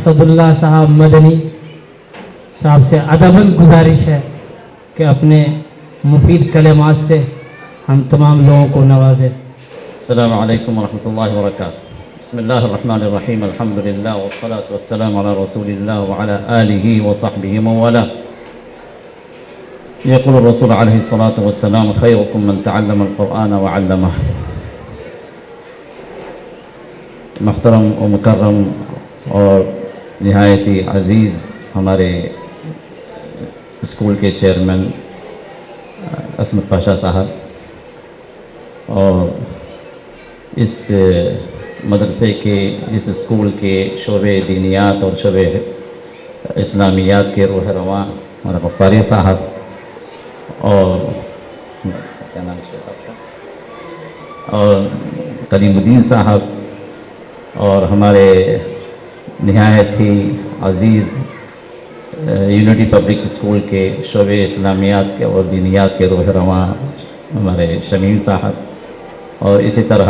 اسداللہ صاحب مدنی صاحب سے ادباً گزارش ہے کہ اپنے مفید کلمات سے ہم تمام لوگوں کو نوازیں۔ السلام علیکم ورحمۃ اللہ وبرکاتہ۔ بسم اللہ الرحمن الرحیم، الحمد للہ والصلاة والسلام علی رسول اللہ وعلی آلہ وصحبہ ومن والاه۔ یقول الرسول علیہ الصلاة والسلام خیرکم من تعلم القرآن وعلمہ۔ محترم و مکرم اور نہایت ہی عزیز ہمارے اسکول کے چیئرمین عصمت پاشا صاحب اور اس مدرسے کے اس اسکول کے شعبے دینیات اور شعبے اسلامیات کے روح رواں ہمارا غفاری صاحب اور کیا نام اور کریم الدین صاحب اور ہمارے نہایت ہی عزیز یونٹی پبلک اسکول کے شعبے اسلامیات کے اور دینیات کے روح رواں ہمارے شمیم صاحب اور اسی طرح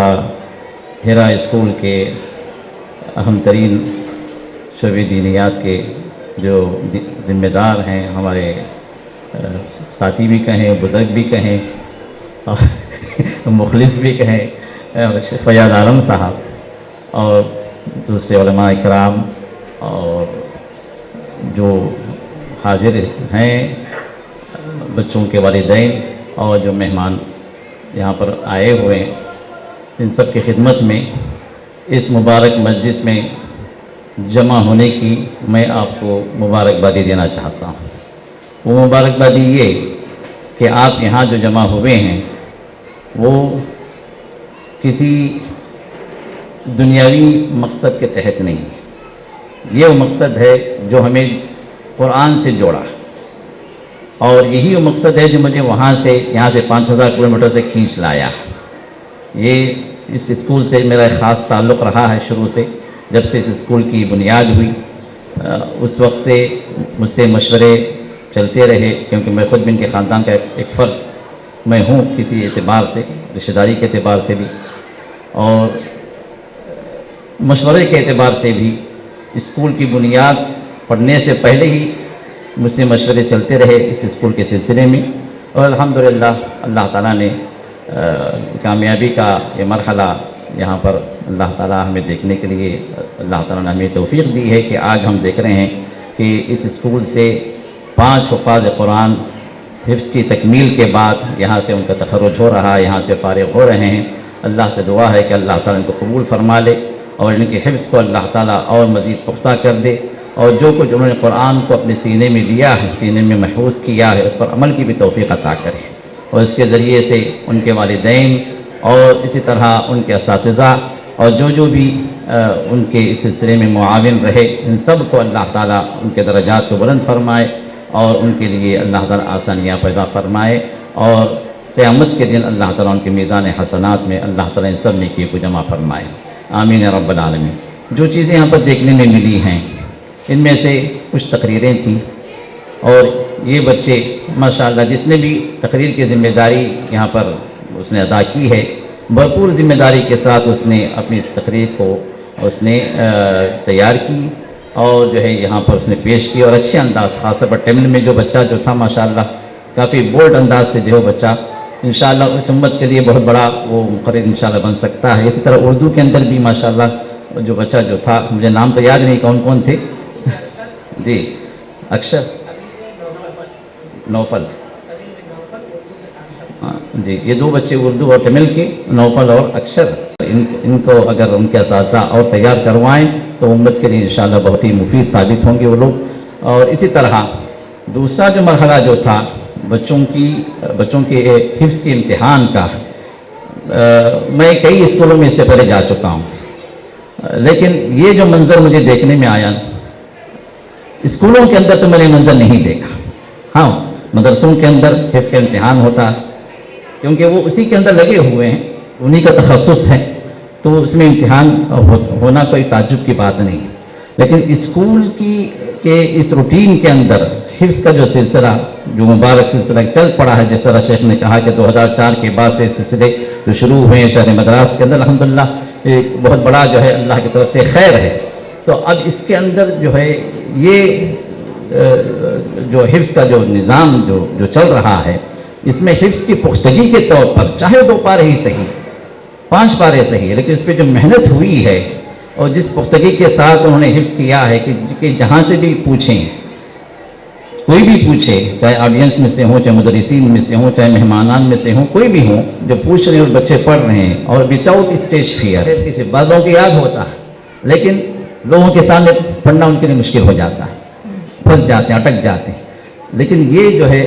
ہیرا اسکول کے اہم ترین شعبے دینیات کے جو ذمہ دار ہیں، ہمارے ساتھی بھی کہیں، بزرگ بھی کہیں اور مخلص بھی کہیں، فیاض عالم صاحب اور دوسرے علماء اکرام اور جو حاضر ہیں، بچوں کے والدین اور جو مہمان یہاں پر آئے ہوئے ہیں، ان سب کی خدمت میں اس مبارک مجلس میں جمع ہونے کی میں آپ کو مبارکبادی دینا چاہتا ہوں۔ وہ مبارکبادی یہ کہ آپ یہاں جو جمع ہوئے ہیں وہ کسی دنیاوی مقصد کے تحت نہیں ہے، یہ وہ مقصد ہے جو ہمیں قرآن سے جوڑا اور یہی وہ مقصد ہے جو مجھے وہاں سے یہاں سے 5000 کلومیٹر سے کھینچ لایا۔ یہ اس اسکول سے میرا ایک خاص تعلق رہا ہے شروع سے، جب سے اس اسکول کی بنیاد ہوئی اس وقت سے مجھ سے مشورے چلتے رہے، کیونکہ میں خود بھی ان کے خاندان کا ایک فرد میں ہوں کسی اعتبار سے، رشتہ داری کے اعتبار سے بھی اور مشورے کے اعتبار سے بھی۔ اسکول کی بنیاد پڑھنے سے پہلے ہی مجھ سے مشورے چلتے رہے اس اسکول کے سلسلے میں اور الحمدللہ اللہ تعالیٰ نے کامیابی کا یہ مرحلہ یہاں پر اللہ تعالیٰ ہمیں دیکھنے کے لیے اللہ تعالیٰ نے ہمیں توفیق دی ہے کہ آج ہم دیکھ رہے ہیں کہ اس اسکول سے 5 حفاظ قرآن حفظ کی تکمیل کے بعد یہاں سے ان کا تخرج ہو رہا ہے، یہاں سے فارغ ہو رہے ہیں۔ اللہ سے دعا ہے کہ اللہ تعالیٰ ان کو قبول فرما لے اور ان کے حفظ کو اللہ تعالیٰ اور مزید پختہ کر دے اور جو کچھ انہوں نے قرآن کو اپنے سینے میں لیا ہے، سینے میں محفوظ کیا ہے، اس پر عمل کی بھی توفیق عطا کرے اور اس کے ذریعے سے ان کے والدین اور اسی طرح ان کے اساتذہ اور جو بھی ان کے اس سلسلے میں معاون رہے، ان سب کو اللہ تعالیٰ ان کے درجات کو بلند فرمائے اور ان کے لیے اللہ تعالیٰ آسانیاں پیدا فرمائے اور قیامت کے دن اللہ تعالیٰ ان کے میزان حسنات میں اللہ تعالیٰ ان سب نیکیوں کو جمع فرمائے، آمین یا رب العالمین۔ جو چیزیں یہاں پر دیکھنے میں ملی ہیں ان میں سے کچھ تقریریں تھیں اور یہ بچے ماشاءاللہ جس نے بھی تقریر کی ذمہ داری یہاں پر اس نے ادا کی ہے، بھرپور ذمہ داری کے ساتھ اس نے اپنی اس تقریر کو اس نے تیار کی اور جو ہے یہاں پر اس نے پیش کی اور اچھے انداز، خاص طور پر ٹیمن میں جو بچہ جو تھا ماشاءاللہ کافی بولڈ انداز سے جو بچہ انشاءاللہ اس امت کے لیے بہت بڑا وہ مقرر انشاءاللہ بن سکتا ہے۔ اسی طرح اردو کے اندر بھی ماشاءاللہ جو بچہ جو تھا، مجھے نام تو یاد نہیں کون تھے جی، اکشر نوفل، ہاں جی، یہ 2 بچے اردو اور تمل کے، نوفل اور اکشر، ان کو اگر ان کے اساتذہ اور تیار کروائیں تو امت کے لیے انشاءاللہ بہت ہی مفید ثابت ہوں گے وہ لوگ۔ اور اسی طرح دوسرا جو مرحلہ جو تھا بچوں کے حفظ کے امتحان کا، میں کئی اسکولوں میں اس سے پہلے جا چکا ہوں، لیکن یہ جو منظر مجھے دیکھنے میں آیا، اسکولوں کے اندر تو میں نے منظر نہیں دیکھا، ہاں مدرسوں کے اندر حفظ کا امتحان ہوتا ہے کیونکہ وہ اسی کے اندر لگے ہوئے ہیں، انہی کا تخصص ہے، تو اس میں امتحان ہونا کوئی تعجب کی بات نہیں ہے، لیکن اسکول کے اس روٹین کے اندر حفظ کا جو سلسلہ، جو مبارک سلسلہ چل پڑا ہے، جس طرح شیخ نے کہا کہ 2004 کے بعد سے سلسلے جو شروع ہوئے ہیں شہر مدراس کے اندر، الحمدللہ ایک بہت بڑا جو ہے اللہ کی طرف سے خیر ہے تو اب اس کے اندر جو ہے یہ جو حفظ کا جو نظام جو چل رہا ہے، اس میں حفظ کی پختگی کے طور پر چاہے 2 پارے ہی صحیح، 5 پارے صحیح، لیکن اس پہ جو محنت ہوئی ہے اور جس پختگی کے ساتھ انہوں نے حفظ کیا ہے کہ جہاں سے بھی پوچھیں، کوئی بھی پوچھے، چاہے آڈینس میں سے ہوں، چاہے مدرسین میں سے ہوں، چاہے مہمانان میں سے ہوں، کوئی بھی ہوں، جو پوچھ رہے ہیں اور بچے پڑھ رہے ہیں اور وداؤٹ اسٹیج فیئر، کسی بعضوں کو یاد ہوتا ہے لیکن لوگوں کے سامنے پڑھنا ان کے لیے مشکل ہو جاتا ہے، پھنس جاتے ہیں، اٹک جاتے ہیں۔ لیکن یہ جو ہے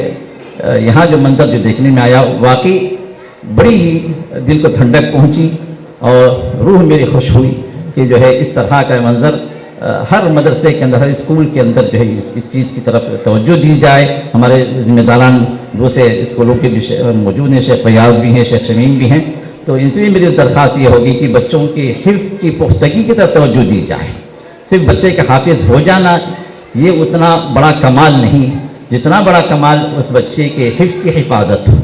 یہاں جو منظر جو دیکھنے میں آیا، واقعی بڑی ہی دل کو ٹھنڈک پہنچی اور روح میری خوش ہوئی کہ جو ہے اس طرح کا منظر ہر مدرسے کے اندر، ہر اسکول کے اندر جو ہے اس چیز کی طرف توجہ دی جائے۔ ہمارے ذمہ داران دوسرے اسکولوں کے بھی موجود ہیں، شیخ فیاض بھی ہیں، شیخ شمیم بھی ہیں، تو ان سے بھی میری درخواست یہ ہوگی کہ بچوں کے حفظ کی پختگی کی طرف توجہ دی جائے۔ صرف بچے کا حافظ ہو جانا یہ اتنا بڑا کمال نہیں، جتنا بڑا کمال اس بچے کے حفظ کی حفاظت ہو۔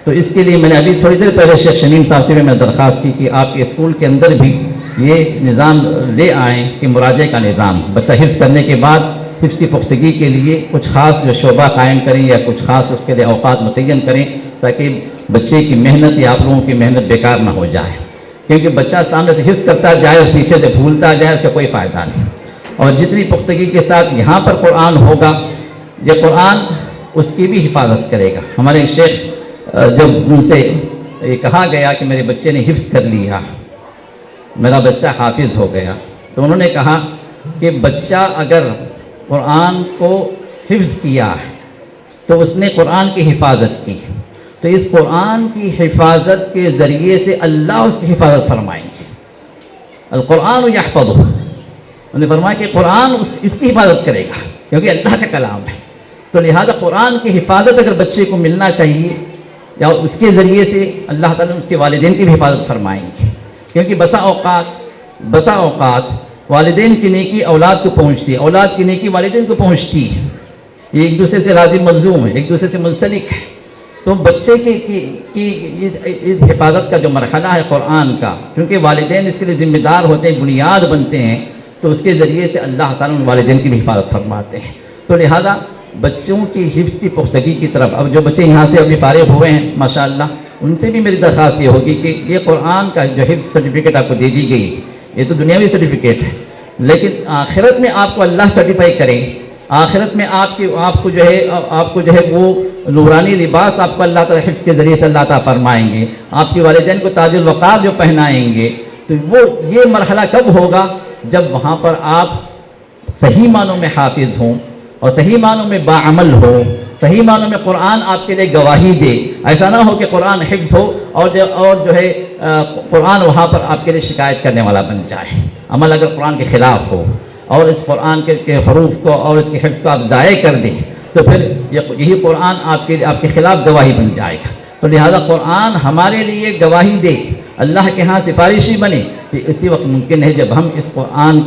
تو اس کے لیے میں نے ابھی تھوڑی دیر پہلے شیخ شمیم صاحب سے بھی میں درخواست کی کہ آپ کے اسکول کے اندر بھی یہ نظام لے آئیں کہ مراجعے کا نظام، بچہ حفظ کرنے کے بعد حفظ کی پختگی کے لیے کچھ خاص جو شعبہ قائم کریں یا کچھ خاص اس کے لیے اوقات متعین کریں تاکہ بچے کی محنت یا آپ لوگوں کی محنت بیکار نہ ہو جائے، کیونکہ بچہ سامنے سے حفظ کرتا جائے اور پیچھے سے بھولتا جائے، اس کا کوئی فائدہ نہیں۔ اور جتنی پختگی کے ساتھ یہاں پر قرآن ہوگا، یہ قرآن اس کی بھی حفاظت کرے گا۔ ہمارے شیخ جب ان سے یہ کہا گیا کہ میرے بچے نے حفظ کر لیا، میرا بچہ حافظ ہو گیا، تو انہوں نے کہا کہ بچہ اگر قرآن کو حفظ کیا ہے تو اس نے قرآن کی حفاظت کی، تو اس قرآن کی حفاظت کے ذریعے سے اللہ اس کی حفاظت فرمائیں گے۔ القرآن یحفظہ، انہوں نے فرمایا کہ قرآن اس کی حفاظت کرے گا کیونکہ اللہ کا کلام ہے۔ تو لہذا قرآن کی حفاظت اگر بچے کو ملنا چاہیے یا اس کے ذریعے سے اللہ تعالیٰ اس کے والدین کی بھی حفاظت فرمائیں گے، کیونکہ بسا اوقات والدین کی نیکی اولاد کو پہنچتی ہے، اولاد کی نیکی والدین کو پہنچتی ہے، یہ ایک دوسرے سے لازم ملزوم ہے، ایک دوسرے سے منسلک ہے۔ تو بچے کی اس حفاظت کا جو مرحلہ ہے قرآن کا، کیونکہ والدین اس کے لیے ذمہ دار ہوتے ہیں، بنیاد بنتے ہیں، تو اس کے ذریعے سے اللہ تعالیٰ ان والدین کی بھی حفاظت فرماتے ہیں۔ تو لہذا بچوں کی حفظ کی پختگی کی طرف، اب جو بچے یہاں سے ابھی فارغ ہوئے ہیں ماشاءاللہ، ان سے بھی میری درخواست یہ ہوگی کہ یہ قرآن کا جو حفظ سرٹیفکیٹ آپ کو دے دی گئی، یہ تو دنیاوی سرٹیفکیٹ ہے، لیکن آخرت میں آپ کو اللہ سرٹیفائی کریں، آخرت میں آپ کو جو ہے وہ نورانی لباس آپ کو اللہ تعالیٰ حفظ کے ذریعے سے اللہ تعالیٰ فرمائیں گے، آپ کی والدین کو تاج الوقار جو پہنائیں گے، تو وہ یہ مرحلہ کب ہوگا؟ جب وہاں پر آپ صحیح معنوں میں حافظ ہوں اور صحیح معنوں میں باعمل ہو، صحیح معنوں میں قرآن آپ کے لیے گواہی دے۔ ایسا نہ ہو کہ قرآن حفظ ہو اور جو ہے قرآن وہاں پر آپ کے لیے شکایت کرنے والا بن جائے، عمل اگر قرآن کے خلاف ہو اور اس قرآن کے حروف کو اور اس کے حفظ کو آپ ضائع کر دیں تو پھر یہی قرآن آپ کے خلاف گواہی بن جائے گا۔ تو لہذا قرآن ہمارے لیے گواہی دے، اللہ کے ہاں سفارشی بنے، کہ اسی وقت ممکن ہے جب ہم اس قرآن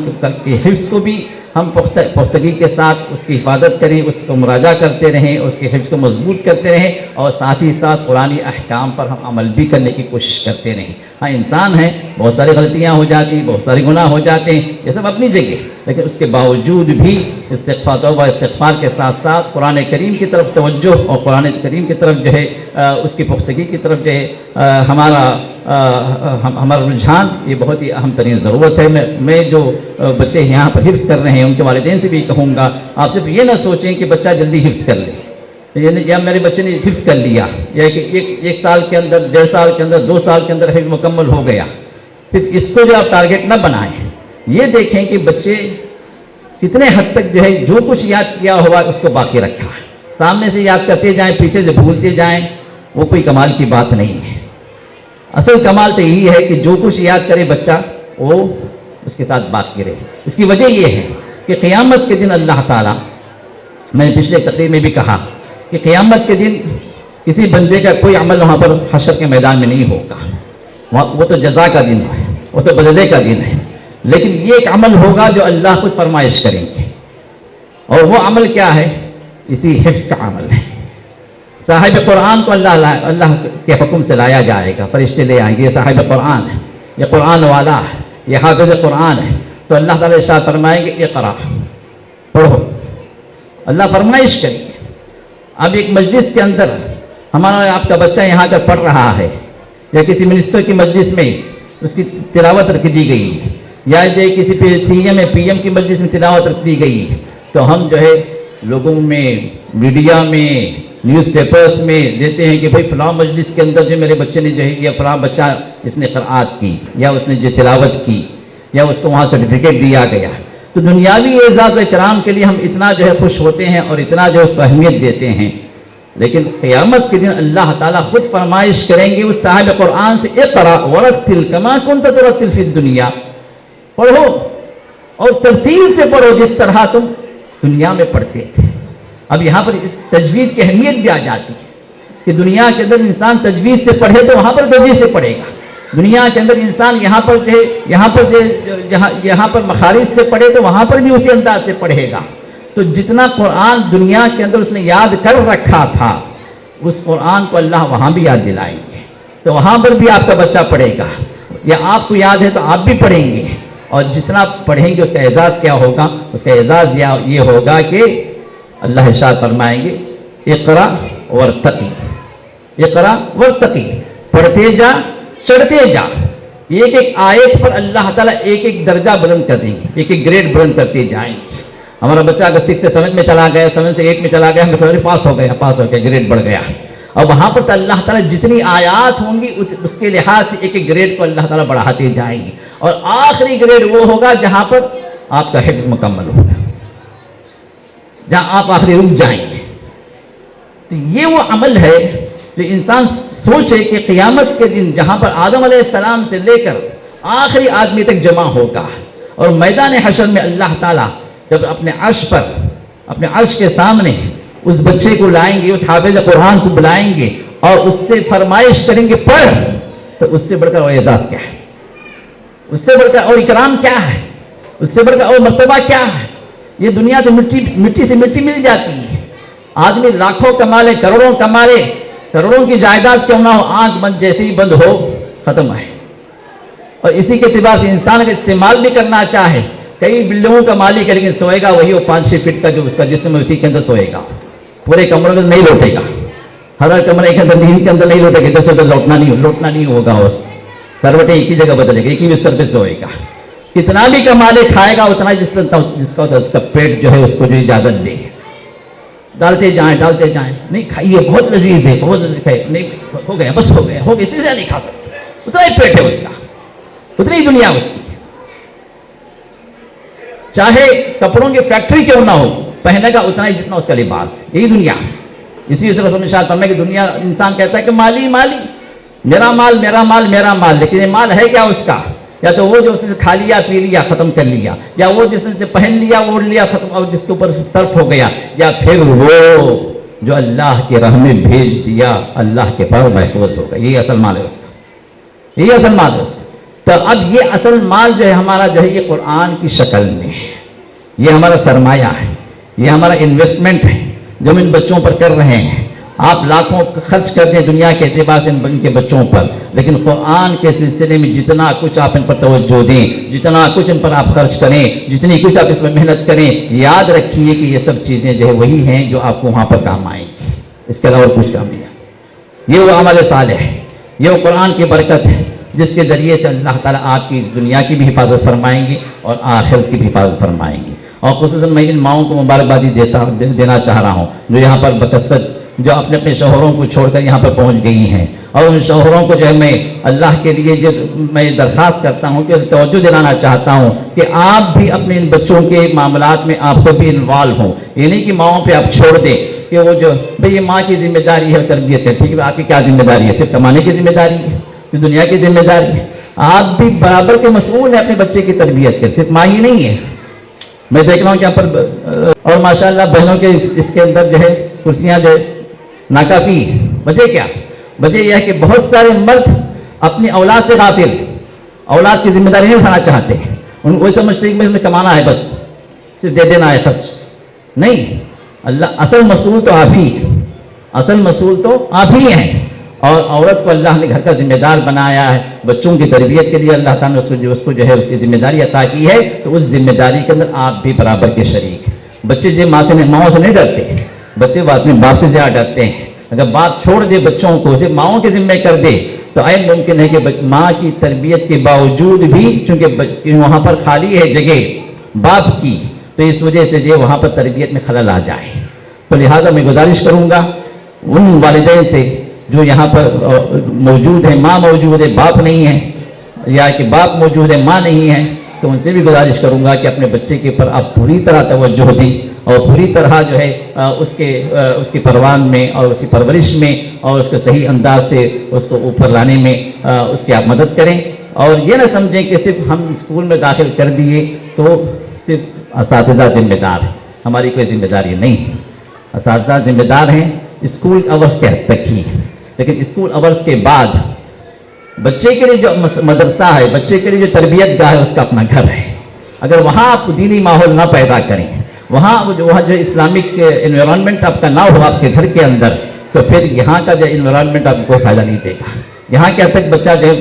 کے حفظ کو بھی ہم پختگی کے ساتھ اس کی حفاظت کریں، اس کو مراجعہ کرتے رہیں، اس کے حفظ کو مضبوط کرتے رہیں، اور ساتھ ہی ساتھ قرآنی احکام پر ہم عمل بھی کرنے کی کوشش کرتے رہیں۔ ہاں انسان ہے، بہت ساری غلطیاں ہو جاتی ہیں، بہت سارے گناہ ہو جاتے ہیں، یہ سب اپنی جگہ، لیکن اس کے باوجود بھی استغفار توبہ استغفار کے ساتھ ساتھ قرآن کریم کی طرف توجہ اور قرآن کریم کی طرف جو ہے اس کی پختگی کی طرف جو ہے ہمارا رجحان، یہ بہت ہی اہم ترین ضرورت ہے۔ میں جو بچے یہاں پر حفظ کر رہے ہیں ان کے والدین سے بھی کہوں گا، آپ صرف یہ نہ سوچیں کہ بچہ جلدی حفظ کر لے، یا میرے بچے نے حفظ کر لیا، یا کہ ایک سال کے اندر، 1.5 سال کے اندر، 2 سال کے اندر حفظ مکمل ہو گیا، صرف اس کو جو آپ ٹارگٹ نہ بنائیں۔ یہ دیکھیں کہ بچے کتنے حد تک جو ہے جو کچھ یاد کیا ہوا اس کو باقی رکھا ہے، سامنے سے یاد کرتے جائیں، پیچھے سے بھولتے جائیں، وہ کوئی کمال کی بات نہیں ہے۔ اصل کمال تو یہی ہے کہ جو کچھ یاد کرے بچہ وہ اس کے ساتھ باقی رہے۔ اس کی وجہ یہ ہے کہ قیامت کے دن اللہ تعالیٰ، میں نے پچھلے تقریر میں بھی کہا کہ قیامت کے دن کسی بندے کا کوئی عمل وہاں پر حشر کے میدان میں نہیں ہوگا، وہ تو جزا کا دن ہے، وہ تو بدلے کا دن ہے، لیکن یہ ایک عمل ہوگا جو اللہ خود فرمائش کریں گے، اور وہ عمل کیا ہے؟ اسی حفظ کا عمل ہے۔ صاحب قرآن کو اللہ کے حکم سے لایا جائے گا، فرشتے لے آئیں گے، یہ صاحب قرآن ہے، یہ قرآن والا ہے، یہ حافظ قرآن ہے، تو اللہ تعالیٰ ارشاد فرمائیں گے اقرا، پڑھو، اللہ فرمائش کریں گے۔ اب ایک مجلس کے اندر ہمارا آپ کا بچہ یہاں کر پڑھ رہا ہے، یا کسی منسٹر کی مجلس میں اس کی تلاوت رکھ دی گئی، یا جو کسی CM PM کی مجلس میں تلاوت رکھ دی گئی، تو ہم جو ہے لوگوں میں، میڈیا میں، نیوز پیپرز میں دیتے ہیں کہ بھائی فلاں مجلس کے اندر جو میرے بچے نے جو ہے، یا فلاں بچہ اس نے قرآت کی، یا اس نے جو تلاوت کی، یا اس کو وہاں سرٹیفکیٹ دیا گیا۔ تو دنیاوی اعزاز و اکرام کے لیے ہم اتنا جو ہے خوش ہوتے ہیں اور اتنا جو ہے اس کو اہمیت دیتے ہیں، لیکن قیامت کے دن اللہ تعالیٰ خود فرمائش کریں گے اس صاحب قرآن سے اقرا ورتل کما کنت ترتل فی الدنیا، پڑھو اور ترتیل سے پڑھو جس طرح تم دنیا میں پڑھتے تھے۔ اب یہاں پر اس تجوید کی اہمیت بھی آ جاتی ہے کہ دنیا کے اندر انسان تجوید سے پڑھے تو وہاں پر تجوید سے پڑھے گا، دنیا کے اندر انسان یہاں پر مخارج سے پڑھے تو وہاں پر بھی اسی انداز سے پڑھے گا۔ تو جتنا قرآن دنیا کے اندر اس نے یاد کر رکھا تھا، اس قرآن کو اللہ وہاں بھی یاد دلائیں گے، تو وہاں پر بھی آپ کا بچہ پڑھے گا، یا آپ کو یاد ہے تو آپ بھی پڑھیں گے، اور جتنا پڑھیں گے اس کا اعزاز کیا ہوگا؟ اس کا اعزاز یہ ہوگا کہ اللہ ارشاد فرمائیں گے اقرا ورتقی، اقرا ورتقی، پڑھتے جا، چڑھتے جا۔ ایک ایک آیت پر اللہ تعالیٰ ایک ایک درجہ بلند کر دیں گے، ایک ایک گریڈ بلند کرتے جائیں گے۔ ہمارا بچہ اگر 6 سے 7 میں چلا گیا، 7 سے 8 میں چلا گیا، ہمیں پاس ہو گیا، گریڈ بڑھ گیا۔ اور وہاں پر تو اللہ تعالیٰ جتنی آیات ہوں گی اس کے لحاظ سے ایک ایک گریڈ کو اللہ تعالیٰ بڑھاتے جائیں گے، اور آخری گریڈ وہ ہوگا جہاں پر آپ کا حفظ مکمل ہوگا، جہاں آپ آخری رک جائیں گے۔ تو یہ وہ عمل ہے جو انسان سوچے کہ قیامت کے دن جہاں پر آدم علیہ السلام سے لے کر آخری آدمی تک جمع ہوگا، اور میدان حشر میں اللہ تعالیٰ جب اپنے عرش کے سامنے اس بچے کو لائیں گے، اس حافظ قرآن کو بلائیں گے اور اس سے فرمائش کریں گے پڑھ، تو اس سے بڑھ کر اور اعزاز کیا ہے، اس سے بڑھ کر اور اکرام کیا ہے، اس سے بڑھ کر اور مرتبہ کیا ہے؟ یہ دنیا تو مٹی سے مٹی مل جاتی ہے، آدمی لاکھوں کما لے، کروڑوں کما لے، کروڑوں کی جائیداد کیوں نہ ہو، آنکھ بند جیسے ہی بند ہو ختم ہے۔ اور اسی کے اعتبار سے انسان کا استعمال بھی کرنا چاہے، کئی بلڈنگوں کا مالک ہے لیکن سوئے گا وہی وہ 5-6 فٹ کا جو اس کا جسم ہے، اسی کے اندر سوئے گا، پورے کمرے میں نہیں لوٹے گا، ہر کمرے کے اندر نیند کے اندر نہیں لوٹے گا، ادھر سے ادھر لوٹنا نہیں ہوگا، اس کروٹیں ایک ہی جگہ بدلے گا، ایک ہی بستر پہ سوئے گا، کتنا بھی کما لے کھائے گا اتنا جس کا پیٹ جو ہے اس کو جو اجازت دے، ڈالتے جائیں نہیں کھائیے، بہت لذیذ ہے، بہت لذیذ ہے، نہیں ہو گیا بس ہو گیا، اسی سے نہیں کھا سکتے، اتنا ہی پیٹ ہے اس کا، اتنی ہی دنیا اس کی، چاہے کپڑوں کی فیکٹری کیوں نہ ہو، پہنے گا اتنا ہی جتنا اس کا لباس، یہی دنیا۔ اسی طرح سے ارشاد فرمائے کہ دنیا انسان کہتا ہے کہ مالی میرا مال، لیکن یہ مال ہے کیا اس کا؟ یا تو وہ جو اس نے کھا لیا پی لیا ختم کر لیا، یا وہ جس نے پہن لیا اوڑھ لیا ختم، اور جس کے اوپر صرف ہو گیا، یا پھر وہ جو اللہ کی راہ میں بھیج دیا اللہ کے پاس محفوظ ہوگا، یہی اصل مال ہے اس کا، یہی اصل مال ہے اس کا۔ تو اب یہ اصل مال جو ہے ہمارا جو ہے یہ قرآن کی شکل میں ہے، یہ ہمارا سرمایہ ہے، یہ ہمارا انویسٹمنٹ ہے جو ہم ان بچوں پر کر رہے ہیں۔ آپ لاکھوں خرچ کر دیں دنیا کے اعتبار سے ان کے بچوں پر، لیکن قرآن کے سلسلے میں جتنا کچھ آپ ان پر توجہ دیں، جتنا کچھ ان پر آپ خرچ کریں، جتنی کچھ آپ اس میں محنت کریں، یاد رکھیے کہ یہ سب چیزیں جو ہے وہی ہیں جو آپ کو وہاں پر کام آئیں گی، اس کے علاوہ کچھ کام نہیں ہے۔ یہ وہ عمل صالح ہے، یہ وہ قرآن کی برکت ہے جس کے ذریعے سے اللہ تعالیٰ آپ کی دنیا کی بھی حفاظت فرمائیں گے اور آخرت کی بھی حفاظت فرمائیں گے۔ اور خصوصاً میں ان ماؤں کو مبارکبادی دینا چاہ رہا ہوں جو یہاں پر بکثرت جو اپنے اپنے شوہروں کو چھوڑ کر یہاں پر پہنچ گئی ہیں، اور ان شوہروں کو جو ہے میں اللہ کے لیے جو میں درخواست کرتا ہوں کہ توجہ دلانا چاہتا ہوں کہ آپ بھی اپنے ان بچوں کے معاملات میں آپ کو بھی انوالو ہوں، یہ نہیں کہ ماؤں پہ آپ چھوڑ دیں کہ وہ جو بھئی یہ ماں کی ذمہ داری ہے تربیت ہے، ٹھیک ہے آپ کی کیا ذمہ داری ہے؟ صرف کمانے کی ذمہ داری ہے، صرف دنیا کی ذمہ داری ہے؟ آپ بھی برابر کے مسئول ہیں اپنے بچے کی تربیت کے، صرف ماں ہی نہیں ہے۔ میں دیکھ رہا ہوں کہ یہاں پر اور ماشاءاللہ بہنوں کے اس کے اندر جو ہے کرسیاں جو ہے ناکافی ہے، وجہ کیا؟ وجہ یہ ہے کہ بہت سارے مرد اپنی اولاد سے غافل، اولاد کی ذمہ داری نہیں اٹھانا چاہتے، ان کو سمجھتے ہیں کہ میں کمانا ہے، بس صرف دے دینا ہے خرچ نہیں۔ اللہ اصل مسئول تو آپ ہی، اصل مسئول تو آپ ہی ہیں، اور عورت کو اللہ نے گھر کا ذمہ دار بنایا ہے, بچوں کی تربیت کے لیے اللہ تعالیٰ نے اس کو اس کی ذمہ داری عطا کی ہے, تو اس ذمہ داری کے اندر آپ بھی برابر کے شریک ہیں. بچے جو ماؤں سے نہیں ڈرتے, بچے اپنے باپ سے زیادہ ڈرتے ہیں. اگر باپ چھوڑ دے بچوں کو, صرف ماؤں کے ذمہ کر دے, تو عین ممکن ہے کہ ماں کی تربیت کے باوجود بھی, چونکہ وہاں پر خالی ہے جگہ باپ کی, تو اس وجہ سے جو وہاں پر تربیت میں خلل آ جائے. تو لہٰذا میں گزارش کروں گا ان والدین سے جو یہاں پر موجود ہیں, ماں موجود ہے باپ نہیں ہے, یا کہ باپ موجود ہے ماں نہیں ہے, تو ان سے بھی گزارش کروں گا کہ اپنے بچے کے پر آپ پوری طرح توجہ دیں اور پوری طرح جو ہے اس کی پروان میں اور اس کی پرورش میں اور اس کے صحیح انداز سے اس کو اوپر لانے میں اس کی آپ مدد کریں. اور یہ نہ سمجھیں کہ صرف ہم اسکول میں داخل کر دیے تو صرف اساتذہ ذمہ دار ہیں, ہماری کوئی ذمہ داری نہیں ہے. اساتذہ ذمہ دار ہیں اسکول اورس کے حد تک ہی, لیکن اسکول اورس کے بعد بچے کے لیے جو مدرسہ ہے, بچے کے لیے جو تربیت گاہ ہے, اس کا اپنا گھر ہے. اگر وہاں آپ دینی ماحول نہ پیدا کریں, وہاں جو اسلامک انوائرمنٹ آپ کا نہ ہو آپ کے گھر کے اندر, تو پھر یہاں کا جو انوائرمنٹ آپ کو فائدہ نہیں دے گا. یہاں کے حد تک بچہ جو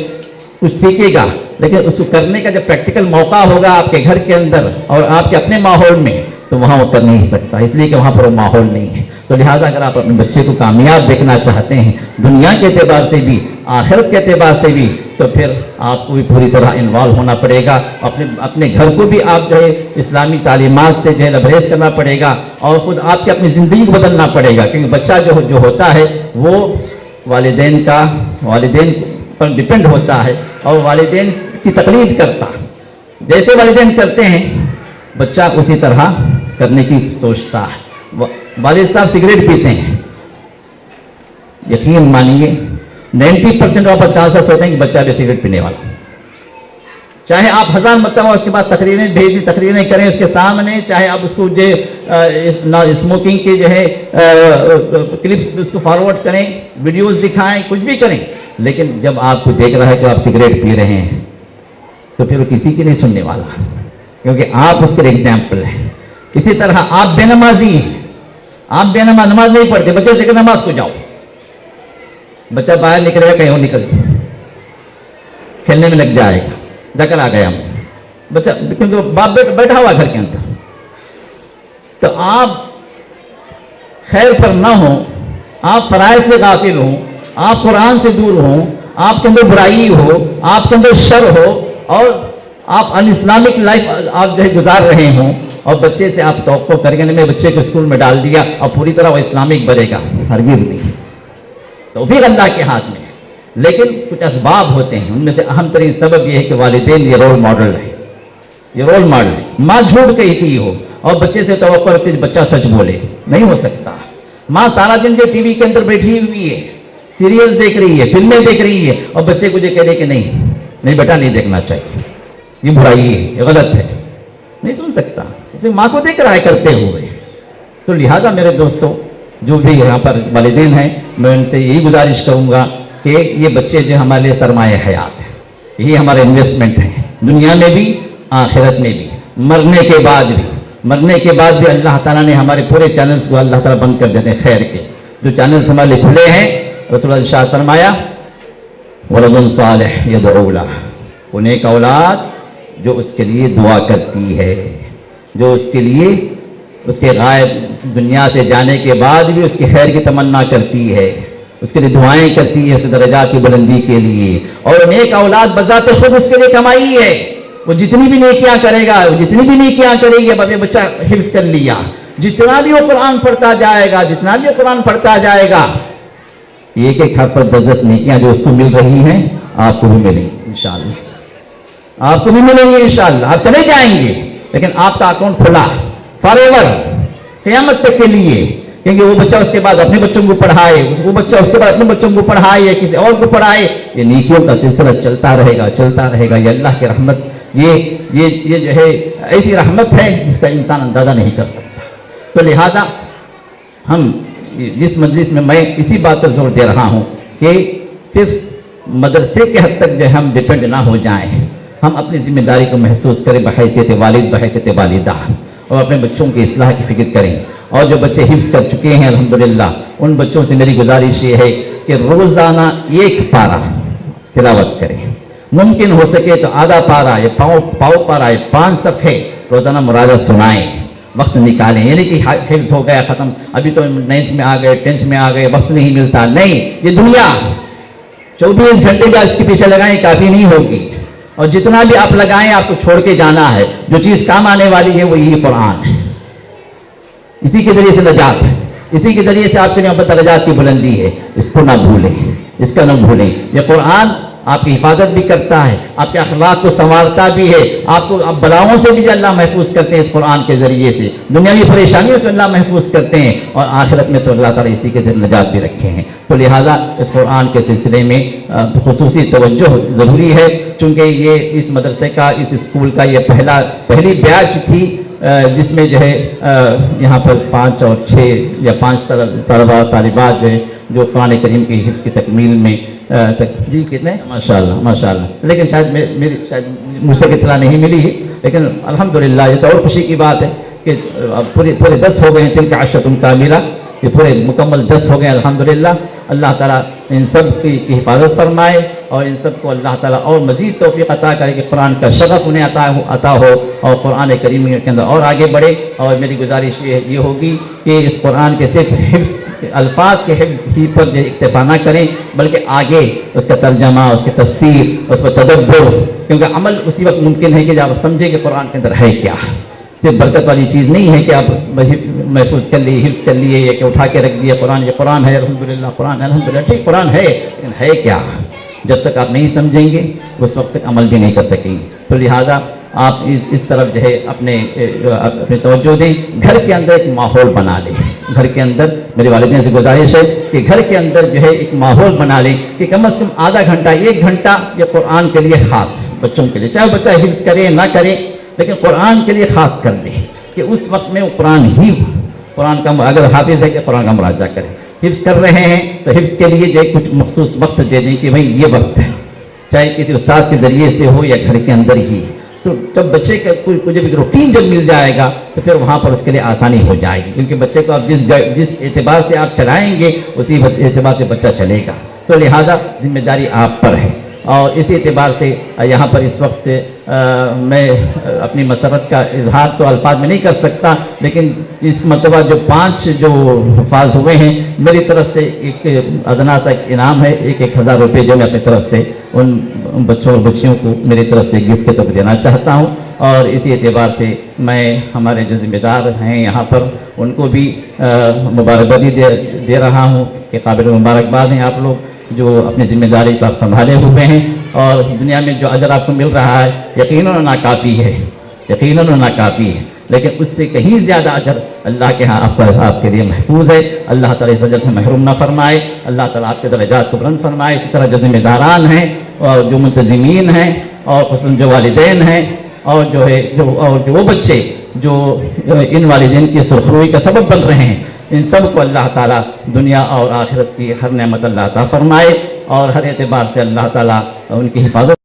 کچھ سیکھے گا, لیکن اس کو کرنے کا جب پریکٹیکل موقع ہوگا آپ کے گھر کے اندر اور آپ کے اپنے ماحول میں, تو وہاں وہ کر نہیں سکتا, اس لیے کہ وہاں پر وہ ماحول نہیں ہے. تو لہٰذا اگر آپ اپنے بچے کو کامیاب دیکھنا چاہتے ہیں دنیا کے اعتبار سے بھی آخرت کے اعتبار سے بھی, تو پھر آپ کو بھی پوری طرح انوالو ہونا پڑے گا. اپنے گھر کو بھی آپ جو ہے اسلامی تعلیمات سے جو ہے لبریز کرنا پڑے گا, اور خود آپ کی اپنی زندگی کو بدلنا پڑے گا. کیونکہ بچہ جو ہوتا ہے وہ والدین پر ڈپینڈ ہوتا ہے اور والدین کی تقلید کرتا. جیسے والدین کرتے ہیں بچہ اسی طرح کرنے کی سوچتا ہے. والد صاحب سگریٹ پیتے ہیں, یقین مانیے 90% اور 50% سوچتے ہیں کہ بچہ بھی سگریٹ پینے والا. چاہے آپ 1000 مرتبہ اس کے بعد تقریریں بھیج دی, تقریریں کریں اس کے سامنے, چاہے آپ اس کو جو اسموکنگ کے جو ہے کلپس اس کو فارورڈ کریں, ویڈیوز دکھائیں, کچھ بھی کریں, لیکن جب آپ کو دیکھ رہا ہے کہ آپ سگریٹ پی رہے ہیں تو پھر وہ کسی کی نہیں سننے والا, کیونکہ آپ اس کے لیے ایگزامپل ہیں. اسی طرح آپ بے نمازی ہیں, آپ بے نماز نہیں پڑھتے, بچے سے کہ نماز کو جاؤ, بچہ باہر نکلے گا, کہیں اور نکل کھیلنے میں لگ جائے گا, دکل آ گیا بچہ, کیونکہ باپ بیٹھا ہوا گھر کے اندر. تو آپ خیر پر نہ ہوں, آپ فرائض سے غافل ہوں, آپ قرآن سے دور ہوں, آپ کے اندر برائی ہو, آپ کے اندر شر ہو, اور آپ ان اسلامک لائف آپ جو ہے گزار رہے ہوں, اور بچے سے آپ توقع کریں گے میں بچے کو اسکول میں ڈال دیا اور پوری طرح وہ اسلامک بنے گا, ہرگز نہیں. توفیق اللہ کے ہاتھ میں, لیکن کچھ اسباب ہوتے ہیں. ان میں سے اہم ترین سبب یہ ہے کہ والدین یہ رول ماڈل ہے, یہ رول ماڈل ہے. ماں جھوٹ کہتی ہو اور بچے سے توقع رکھتی بچہ سچ بولے, نہیں ہو سکتا. ماں سارا دن جو ٹی وی کے اندر بیٹھی ہوئی ہے, سیریل دیکھ رہی ہے, فلمیں دیکھ رہی ہے, اور بچے کو جو کہہ رہے کہ نہیں بیٹا نہیں دیکھنا چاہیے, یہ برائی ہے, یہ غلط ہے, نہیں سن سکتا. اسے ماں کو دیکھ رہا ہے کرتے ہوئے. تو لہذا میرے دوستوں جو بھی یہاں پر والدین ہیں, میں ان سے یہی گزارش کروں گا کہ یہ بچے جو ہمارے لیے سرمایہ حیات ہیں, یہ ہمارا انویسٹمنٹ ہے, دنیا میں بھی آخرت میں بھی, مرنے کے بعد بھی اللہ تعالیٰ نے ہمارے پورے چینلز کو اللہ تعالیٰ بند کر دیتے ہیں خیر کے. جو چینلز ہمارے لیے کھلے ہیں, رسول اللہ ارشاد فرمایا ولد صالح یدعو لہ, وہ نیک اولاد جو اس کے لیے دعا کرتی ہے, جو اس کے لیے اس کے غائب دنیا سے جانے کے بعد بھی اس کی خیر کی تمنا کرتی ہے, اس کے لیے دعائیں کرتی ہے, اس درجات کی بلندی کے لیے. اور نیک اولاد بذات خود اس کے لیے کمائی ہے. وہ جتنی بھی نیکیاں کرے گا, جتنی بھی نیکیاں کرے گی, اب بچہ حفظ کر لیا, جتنا بھی وہ قرآن پڑھتا جائے گا, جتنا بھی وہ قرآن پڑھتا جائے گا, ایک ایک حرف پر 10 نیکیاں جو اس کو مل رہی ہیں آپ کو بھی ملیں گی انشاءاللہ, آپ کو بھی ملیں گے انشاءاللہ. آپ چلے جائیں گے, لیکن آپ کا اکاؤنٹ کھلا فار ایور, قیامت تک کے لیے. کیونکہ وہ بچہ اس کے بعد اپنے بچوں کو پڑھائے, وہ بچہ اس کے بعد اپنے بچوں کو پڑھائے یا کسی اور کو پڑھائے, یہ نیکیوں کا سلسلہ چلتا رہے گا. یہ اللہ کی رحمت, یہ جو ہے ایسی رحمت ہے جس کا انسان اندازہ نہیں کر سکتا. تو لہذا ہم جس مجلس میں میں اسی بات پر زور دے رہا ہوں کہ صرف مدرسے کے حد تک جو ہم ڈپینڈ نہ ہو جائیں, ہم اپنی ذمہ داری کو محسوس کریں بحیثیت والد, بحیثیت والدہ, اور اپنے بچوں کی اصلاح کی فکر کریں. اور جو بچے حفظ کر چکے ہیں الحمدللہ, ان بچوں سے میری گزارش یہ ہے کہ روزانہ ایک پارا تلاوت کریں، ممکن ہو سکے تو آدھا پارا یا پاؤ پارا یا 5 صفحے روزانہ مراجعہ سنائیں، وقت نکالیں. یعنی کہ حفظ ہو گیا ختم، ابھی تو 9th میں آ گئے 10th میں آ گئے، وقت نہیں ملتا. نہیں، یہ دنیا 24 گھنٹے کا اس کے پیچھے لگائیں کافی نہیں ہوگی، اور جتنا بھی آپ لگائیں آپ کو چھوڑ کے جانا ہے. جو چیز کام آنے والی ہے وہ یہی قرآن ہے. اسی کے ذریعے سے نجات ہے، اسی کے ذریعے سے آپ کے لیے درجات کی بلندی ہے. اس کو نہ بھولیں، اس کا نہ بھولیں. یہ قرآن آپ کی حفاظت بھی کرتا ہے، آپ کے اخلاق کو سنوارتا بھی ہے، آپ کو بلاؤں سے بھی اللہ محفوظ کرتے ہیں اس قرآن کے ذریعے سے، دنیاوی پریشانیوں سے اللہ محفوظ کرتے ہیں، اور آخرت میں تو اللہ تعالیٰ اسی کے ذریعے نجات بھی رکھے ہیں. تو لہٰذا اس قرآن کے سلسلے میں خصوصی توجہ ضروری ہے، چونکہ یہ اس مدرسے کا، اس اسکول کا یہ پہلی بیچ تھی جس میں جو ہے یہاں پر 5 اور 6 یا 5 طلبہ طالبات جو ہے جو قرآن کریم کی حفظ کی تکمیل میں جی کتنے ماشاءاللہ ماشاءاللہ. لیکن شاید مجھ تک اطلاع نہیں ملی ہے، لیکن الحمدللہ یہ تو اور خوشی کی بات ہے کہ پورے 10 ہو گئے ہیں. تلک عشرۃ کاملہ، یہ پورے مکمل 10 ہو گئے الحمدللہ. اللہ تعالیٰ ان سب کی حفاظت فرمائے، اور ان سب کو اللہ تعالیٰ اور مزید توفیق عطا کرے کہ قرآن کا شغف انہیں عطا ہو، اور قرآن کریم کے اندر اور آگے بڑھے. اور میری گزارش یہ ہوگی کہ اس قرآن کے صرف حفظ الفاظ کے حفظ ہی پر اکتفا نہ کریں، بلکہ آگے اس کا ترجمہ، اس کی تفسیر، اس پر تدبر، کیونکہ عمل اسی وقت ممکن ہے کہ جب آپ سمجھیں کہ قرآن کے اندر ہے کیا. صرف برکت والی چیز نہیں ہے کہ آپ محفوظ کر لیے، حفظ کر لیے، یا کہ اٹھا کے رکھ دیا قرآن، یہ قرآن ہے الحمدللہ، قرآن ہے الحمدللہ. ٹھیک قرآن ہے، لیکن ہے کیا؟ جب تک آپ نہیں سمجھیں گے اس وقت تک عمل بھی نہیں کر سکیں گے. تو لہٰذا آپ اس طرف جو ہے اپنے توجہ دیں. گھر کے اندر ایک ماحول بنا لیں. گھر کے اندر میرے والدین سے گزارش ہے کہ گھر کے اندر جو ہے ایک ماحول بنا لیں کہ کم از کم آدھا گھنٹہ 1 گھنٹہ یہ قرآن کے لیے خاص بچوں کے لیے، چاہے بچہ حفظ کرے نہ کرے، لیکن قرآن کے لیے خاص کر دیں کہ اس وقت میں وہ قرآن کا اگر حافظ ہے کہ قرآن کا مراجعہ کرے. حفظ کر رہے ہیں تو حفظ کے لیے جو کچھ مخصوص وقت دے دیں کہ بھائی یہ وقت ہے، چاہے کسی استاد کے ذریعے سے ہو یا گھر کے اندر ہی. تو جب بچے کا کوئی جب روٹین جب مل جائے گا تو پھر وہاں پر اس کے لیے آسانی ہو جائے گی، کیونکہ بچے کو آپ جس اعتبار سے آپ چلائیں گے اسی اعتبار سے بچہ چلے گا. تو لہٰذا ذمہ داری آپ پر ہے. اور اسی اعتبار سے یہاں پر اس وقت میں اپنی مسرت کا اظہار تو الفاظ میں نہیں کر سکتا، لیکن اس مرتبہ جو 5 جو حفاظ ہوئے ہیں میری طرف سے ایک ادنا سا انعام ہے، 1000 روپے جو میں اپنی طرف سے ان بچوں اور بچیوں کو میری طرف سے گفٹ کے طور پر دینا چاہتا ہوں. اور اسی اعتبار سے میں ہمارے جو ذمہ دار ہیں یہاں پر ان کو بھی مبارکبادی دے رہا ہوں کہ قابل مبارکباد ہیں آپ لوگ جو اپنی ذمہ داری کو آپ سنبھالے ہوئے ہیں. اور دنیا میں جو اجر آپ کو مل رہا ہے یقیناً ناکافی ہے، یقیناً ناکافی ہے، لیکن اس سے کہیں زیادہ اجر اللہ کے ہاں آپ کے لیے محفوظ ہے. اللہ تعالیٰ اس اجر سے محروم نہ فرمائے، اللہ تعالیٰ آپ کے درجات کو بلند فرمائے. اسی طرح جو ذمہ داران ہیں اور جو منتظمین ہیں اور خصوصاً جو والدین ہیں اور جو وہ بچے جو ان والدین کی سرخروئی کا سبب بن رہے ہیں، ان سب کو اللہ تعالیٰ دنیا اور آخرت کی ہر نعمت اللہ عطا فرمائے، اور ہر اعتبار سے اللہ تعالیٰ ان کی حفاظت